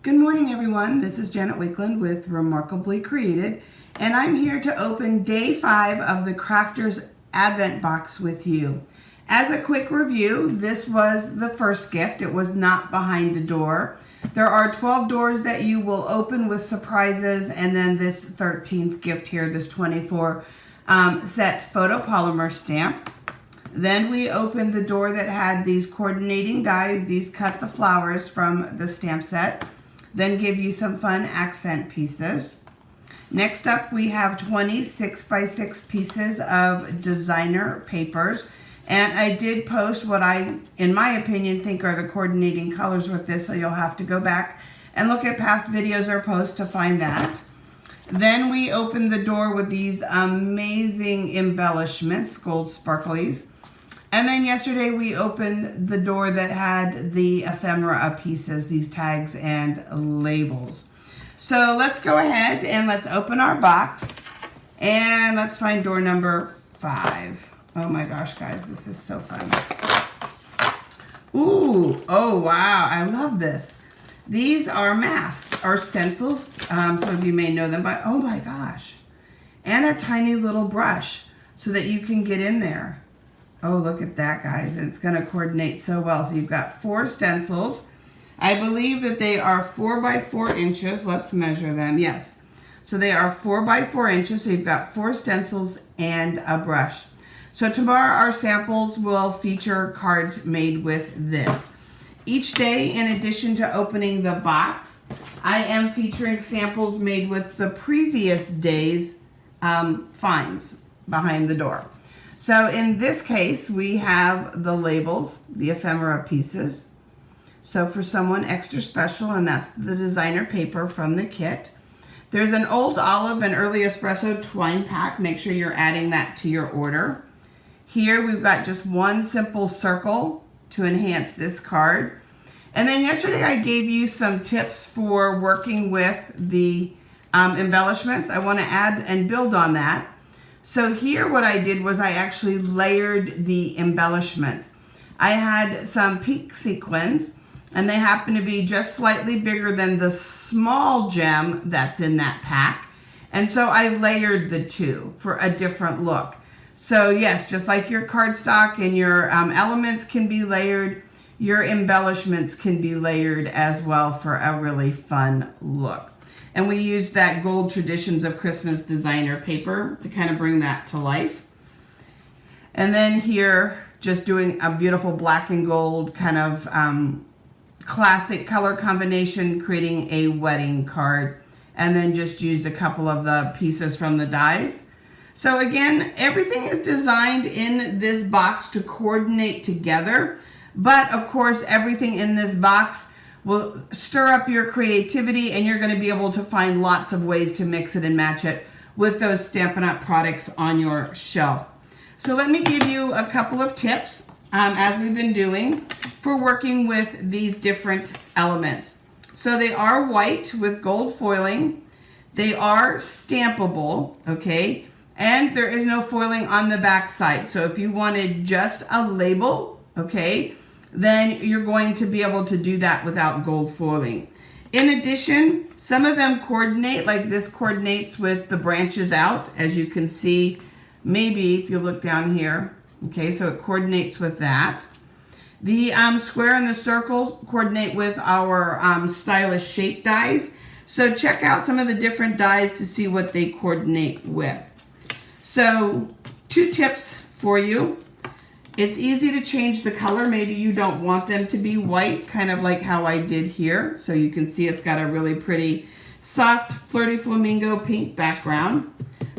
Good morning, everyone. This is Janet Wakeland with Remarkably Created, and I'm here to open day 5 of the Crafters Advent Box with you. As a quick review, this was the first gift. It was not behind a door. There are 12 doors that you will open with surprises, and then this 13th gift here, this 24 set photopolymer stamp. Then we opened the door that had these coordinating dies. These cut the flowers from the stamp set. Then give you some fun accent pieces. Next up, we have 20 6x6 pieces of designer papers. And I did post what I, in my opinion, think are the coordinating colors with this, so you'll have to go back and look at past videos or posts to find that. Then we opened the door with these amazing embellishments, gold sparklies. And then yesterday we opened the door that had the ephemera pieces, these tags and labels. So let's go ahead and let's open our box and let's find door number 5. Oh my gosh, guys, this is so fun. Ooh, oh wow, I love this. These are masks, or stencils. Some of you may know them, but oh my gosh. And a tiny little brush so that you can get in there. Oh, look at that, guys. And it's going to coordinate so well. So you've got 4 stencils. I believe that they are 4 by 4 inches. Let's measure them. Yes. So they are 4 by 4 inches. So you've got 4 stencils and a brush. So tomorrow our samples will feature cards made with this. Each day, in addition to opening the box, I am featuring samples made with the previous day's finds behind the door. So in this case, we have the labels, the ephemera pieces. So for someone extra special, and that's the designer paper from the kit. There's an Old Olive and Early Espresso twine pack. Make sure you're adding that to your order. Here we've got just one simple circle to enhance this card. And then yesterday I gave you some tips for working with the embellishments. I want to add and build on that. So here what I did was I actually layered the embellishments. I had some pink sequins, and they happen to be just slightly bigger than the small gem that's in that pack. And so I layered the two for a different look. So yes, just like your cardstock and your elements can be layered, your embellishments can be layered as well for a really fun look. And we used that Gold Traditions of Christmas designer paper to kind of bring that to life. And then here, just doing a beautiful black and gold kind of classic color combination, creating a wedding card. And then just used a couple of the pieces from the dies. So again, everything is designed in this box to coordinate together. But of course, everything in this box will stir up your creativity, and you're going to be able to find lots of ways to mix it and match it with those Stampin' Up! Products on your shelf. So let me give you a couple of tips, as we've been doing, for working with these different elements. So they are white with gold foiling. They are stampable, okay? And there is no foiling on the back side. So if you wanted just a label, okay, then you're going to be able to do that without gold foiling. In addition, some of them coordinate, like this coordinates with the branches out, as you can see, maybe if you look down here. Okay, so it coordinates with that. The square and the circle coordinate with our stylish shape dies. So check out some of the different dies to see what they coordinate with. So 2 tips for you. It's easy to change the color. Maybe you don't want them to be white, kind of like how I did here. So you can see it's got a really pretty soft flirty flamingo pink background.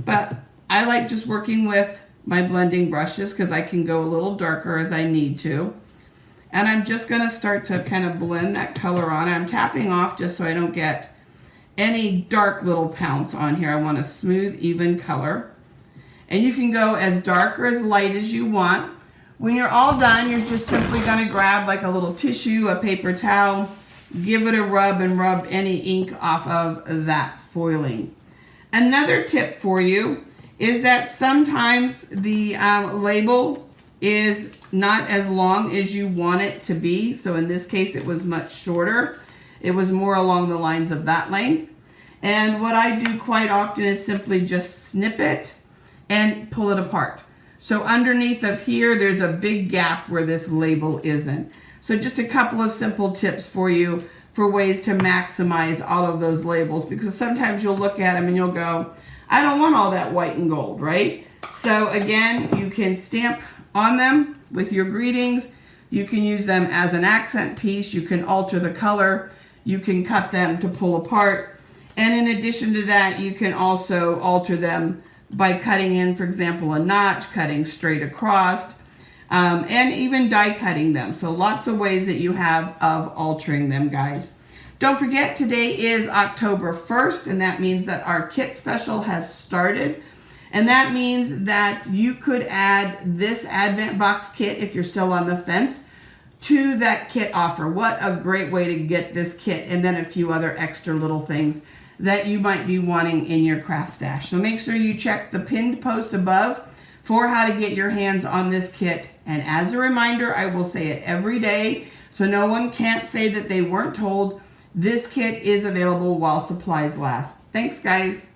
But I like just working with my blending brushes because I can go a little darker as I need to. And I'm just going to start to kind of blend that color on. I'm tapping off just so I don't get any dark little pounce on here. I want a smooth, even color. And you can go as dark or as light as you want. When you're all done, you're just simply going to grab like a little tissue, a paper towel, give it a rub and rub any ink off of that foiling. Another tip for you is that sometimes the label is not as long as you want it to be. So in this case, it was much shorter. it was more along the lines of that length. And what I do quite often is simply just snip it and pull it apart. So underneath of here, there's a big gap where this label isn't. So just a couple of simple tips for you for ways to maximize all of those labels, because sometimes you'll look at them and you'll go, I don't want all that white and gold, right? So again, you can stamp on them with your greetings. You can use them as an accent piece. You can alter the color. You can cut them to pull apart. And in addition to that, you can also alter them by cutting in, for example, a notch, cutting straight across, and even die cutting them. So lots of ways that you have of altering them, guys. Don't forget, today is October 1st, and that means that our kit special has started. And that means that you could add this Advent Box kit, if you're still on the fence, to that kit offer. What a great way to get this kit, and then a few other extra little things that you might be wanting in your craft stash. So make sure you check the pinned post above for how to get your hands on this kit. And as a reminder, I will say it every day, so no one can't say that they weren't told, this kit is available while supplies last. Thanks, guys.